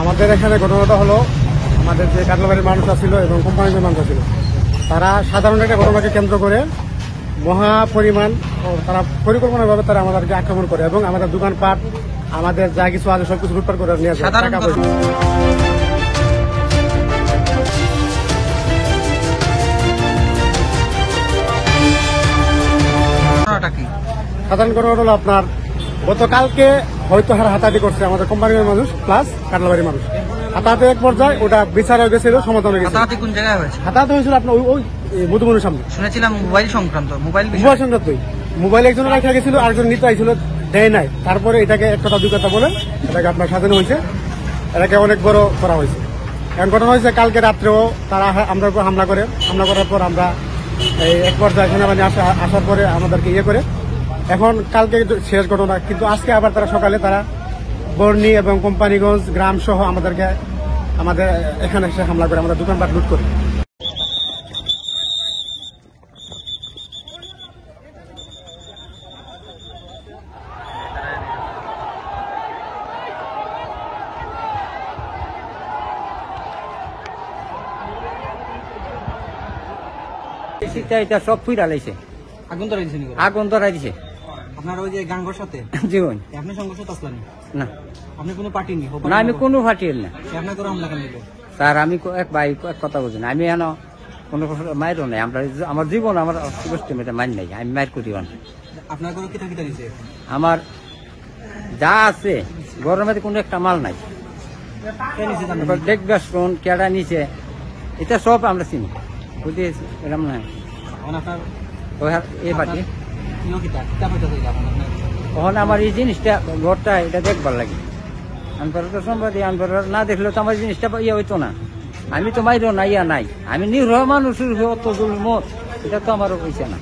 আমাদের এখানে ঘটনাটা হলো, আমাদের যে কাটলাবাড়ির মানুষ ছিল এবং কোম্পানির মানুষ ছিল, তারা সাধারণ একটা ঘটনাকে কেন্দ্র করে মহা পরিমাণ তারা পরিকল্পনাভাবে তারা আমাদেরকে আক্রমণ করে এবং আমাদের দোকানপাট, আমাদের যা কিছু আছে সবকিছু লুটপাট করে নিয়ে যায়। টাকা পয়সা সাধারণ ঘটনা হলো আপনার গতকালকে হয়তো হাতাহাতি করছে আমাদের কোম্পানির মানুষ প্লাস কাটলাবাড়ির মানুষ। হাতাহাতি এক পর্যায়ে ওটা বিচারে গেছিল, সমাধান হয়ে গেছে। হাতাহাতি কোন জায়গায় হয়েছে? হাতাহাতি হয়েছিল আপনার ওই মধুবনের সামনে। শুনেছিলাম মোবাইল সংক্রান্ত। মোবাইল সংক্রান্তই মোবাইল একজন রাখা গেছিল, আরেকজন নিতে আইছিল, দেয় নাই। তারপরে এটাকে এক কথা দুই কথা বলে এটাকে আপনার সাজানো হয়েছে, এটাকে অনেক বড় করা হয়েছে। এখন ঘটনা হয়েছে কালকে রাত্রেও তারা আমরা উপর হামলা করার পর আমরা এই এক পর্যায়ে সেনাবাহিনী আসার পরে আমাদেরকে করে এখন কালকে শেষ ঘটনা। কিন্তু আজকে আবার তারা সকালে তারা বর্ণি এবং কোম্পানিগঞ্জ গ্রাম সহ আমাদের এখানে এসে হামলা করে, আমাদের দোকানপাট লুট করে। এটা সব ফুইরা লাইছে, আগুন ধরাই দিছে। আপনার ওই যে গাঙ্গর সাথে জীবন আপনি সংঘর্ষ আসলেন না, আপনি কোনো পার্টি নেই না আমি কোনো পার্টি না আপনার করে হামলা কেন? স্যার আমি এক ভাই এক কথা বুঝি না, আমি এনো কোনো মায়েরও নাই। আমরা আমার জীবন আমার গোষ্ঠী মেয়েটা মাইন নাই, আমি মায়ের করিও না। আপনার করে কিতা কিতা দিছে? আমার যা আছে ঘরের মধ্যে কোনো একটা মাল নাই। দেখবে শোন কেডা নিচে, এটা সব আমরা চিনি, বুঝিয়েছি এরকম না। এই পার্টি ওখানে আমার এই জিনিসটা ঘরটা এটা দেখবার লাগে। আনবার তো সম্পাদি আনবার না দেখলে তো আমার জিনিসটা ইয়ে হইতো না। আমি তো মাইরও না ইয়া নাই, আমি নিরহ মানুষের অত জুলুম, এটা তো আমারও হয়েছে না।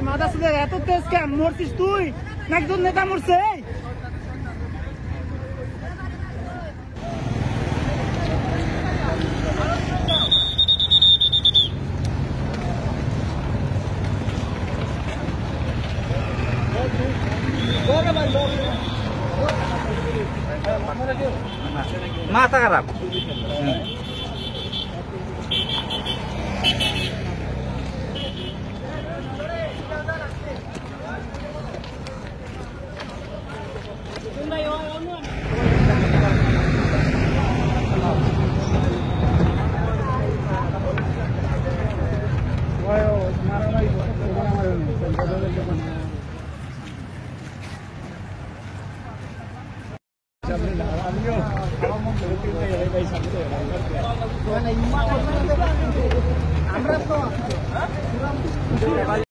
মাথা সুদের এত তেজ কেন? মরছিস তুই না একজন নেতা মরছে? মাথা খারাপ। আমরা তো